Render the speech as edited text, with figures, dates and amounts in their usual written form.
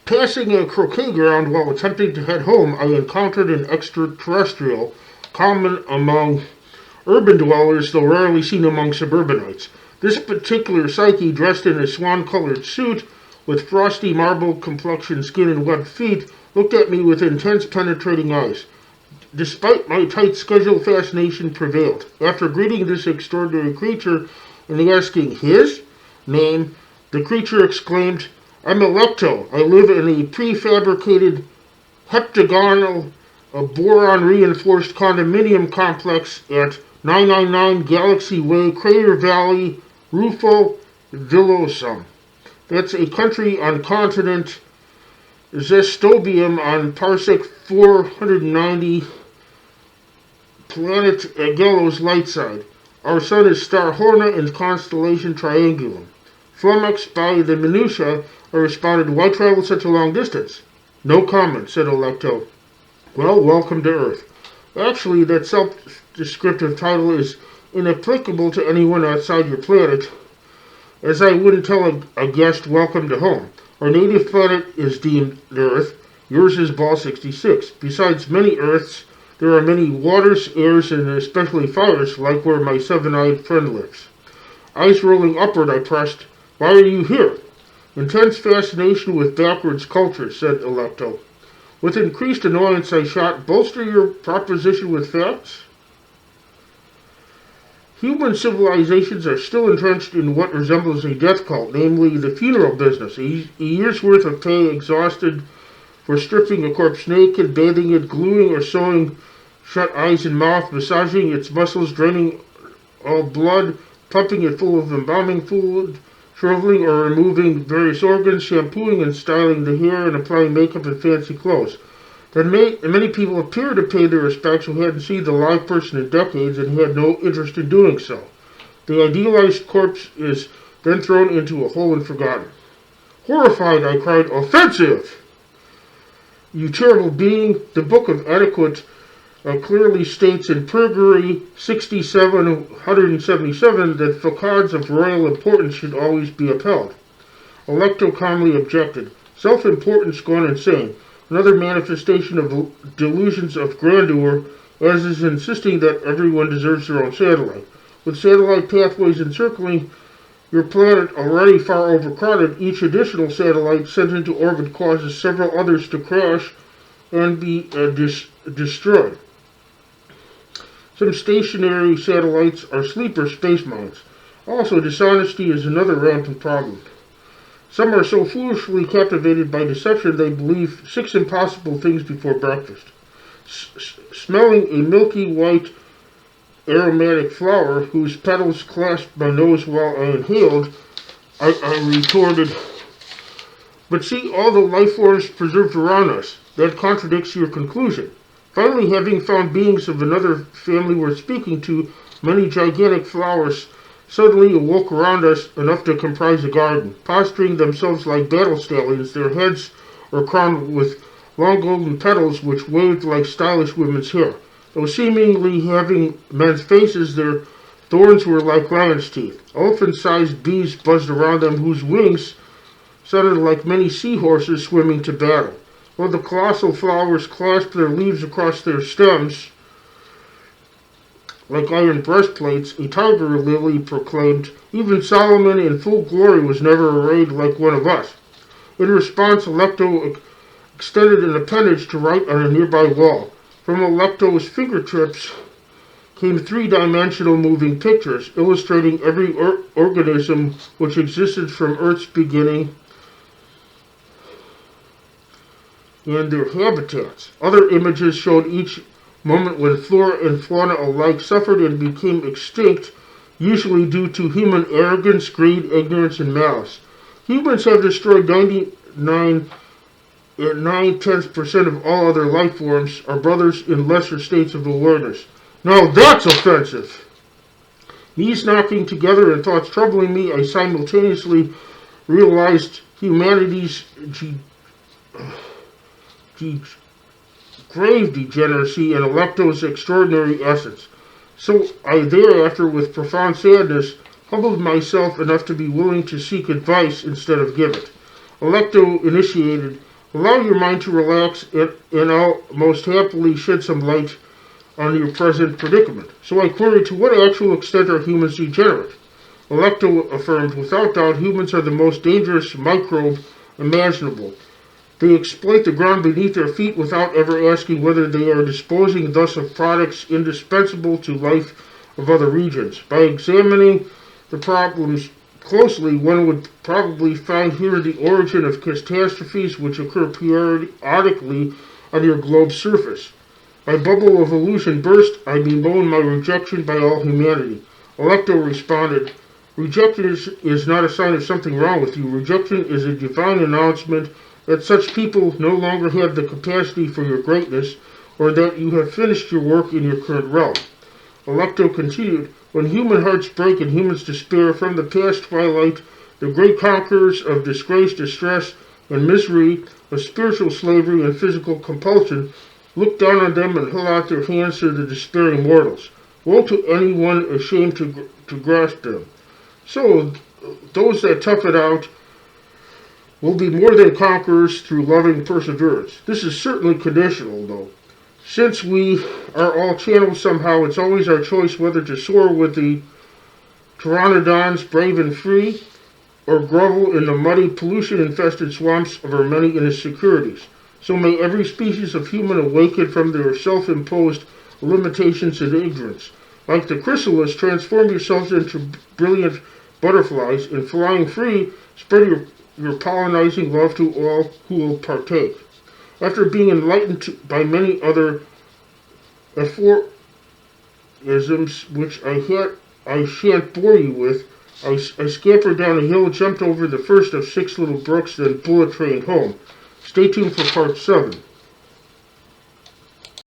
Passing a croquet ground while attempting to head home, I encountered an extraterrestrial, common among urban dwellers though rarely seen among suburbanites. This particular psyche, dressed in a swan-colored suit, with frosty marble-complexioned skin and webbed feet, looked at me with intense penetrating eyes. Despite my tight schedule, fascination prevailed. After greeting this extraordinary creature and asking his name, the creature exclaimed, "I'm Electo. I live in a prefabricated heptagonal boron-reinforced condominium complex at 999 Galaxy Way, Crater Valley, Rufo Villosum. That's a country on continent Zestobium on parsec 490, planet Agello's light side. Our sun is Star Horna in constellation Triangulum." Flummoxed by the minutiae, I responded, "Why travel such a long distance?" "No comment," said Electo. "Well, welcome to Earth." Actually, that self-descriptive title is inapplicable to anyone outside your planet, as I wouldn't tell a guest welcome to home. Our native planet is deemed Earth. Yours is Ball 66. Besides many Earths, there are many waters, airs, and especially fires, like where my seven-eyed friend lives. Eyes rolling upward, I pressed, "Why are you here?" "Intense fascination with backwards culture," said Electo. With increased annoyance, I shot, "Bolster your proposition with facts?" Human civilizations are still entrenched in what resembles a death cult, namely the funeral business. A year's worth of pay exhausted for stripping a corpse naked, bathing it, gluing or sewing shut eyes and mouth, massaging its muscles, draining all blood, pumping it full of embalming fluid, shriveling or removing various organs, shampooing and styling the hair, and applying makeup and fancy clothes. Then many people appear to pay their respects who hadn't seen the live person in decades and had no interest in doing so. The idealized corpse is then thrown into a hole and forgotten. Horrified, I cried, "Offensive! You terrible being! The Book of Etiquette clearly states in Purgatory 6777 that facades of royal importance should always be upheld." Electo calmly objected. "Self-importance gone insane. Another manifestation of delusions of grandeur, as is insisting that everyone deserves their own satellite. With satellite pathways encircling your planet already far overcrowded, each additional satellite sent into orbit causes several others to crash and be destroyed. Some stationary satellites are sleeper space mines. Also, dishonesty is another rampant problem. Some are so foolishly captivated by deception they believe 6 impossible things before breakfast. Smelling a milky white aromatic flower whose petals clasped my nose while I inhaled, I retorted, "But see all the life forms preserved around us. That contradicts your conclusion." Finally, having found beings of another family worth speaking to, many gigantic flowers suddenly awoke around us, enough to comprise a garden. Posturing themselves like battle stallions, their heads were crowned with long golden petals which waved like stylish women's hair. Though seemingly having men's faces, their thorns were like lions' teeth. Elephant-sized bees buzzed around them, whose wings sounded like many seahorses swimming to battle. While the colossal flowers clasped their leaves across their stems, like iron breastplates, a tiger lily proclaimed, "Even Solomon in full glory was never arrayed like one of us." In response, Electo extended an appendage to write on a nearby wall. From Electo's fingertips came 3-dimensional moving pictures, illustrating every organism which existed from Earth's beginning and their habitats. Other images showed each moment when flora and fauna alike suffered and became extinct, usually due to human arrogance, greed, ignorance, and malice. Humans have destroyed 99.9% of all other life forms, our brothers in lesser states of awareness. Now that's offensive! Knees knocking together and thoughts troubling me, I simultaneously realized humanity's grave degeneracy and Electo's extraordinary essence. So I thereafter, with profound sadness, humbled myself enough to be willing to seek advice instead of give it. Electo initiated, Allow your mind to relax and I'll most happily shed some light on your present predicament. So I query, to what actual extent are humans degenerate? Alecto affirmed, without doubt, humans are the most dangerous microbe imaginable. They exploit the ground beneath their feet without ever asking whether they are disposing thus of products indispensable to life of other regions. By examining the problems closely, one would probably find here the origin of catastrophes which occur periodically on your globe's surface. My bubble of illusion burst. I bemoan my rejection by all humanity. Alecto responded, rejection is not a sign of something wrong with you. Rejection is a divine announcement that such people no longer have the capacity for your greatness, or that you have finished your work in your current realm. Alecto continued, when human hearts break and humans despair, from the past twilight, the great conquerors of disgrace, distress, and misery, of spiritual slavery and physical compulsion, look down on them and hold out their hands to the despairing mortals. Woe to anyone ashamed to grasp them. So, those that tough it out will be more than conquerors through loving perseverance. This is certainly conditional, though. Since we are all channels somehow, it's always our choice whether to soar with the pteranodons brave and free, or grovel in the muddy, pollution-infested swamps of our many insecurities. So may every species of human awaken from their self-imposed limitations and ignorance. Like the chrysalis, transform yourselves into brilliant butterflies, and flying free, spread your pollinizing love to all who will partake. After being enlightened by many other aphorisms, which I shan't bore you with, I scampered down a hill, jumped over the first of 6 little brooks, then bullet trained home. Stay tuned for part 7.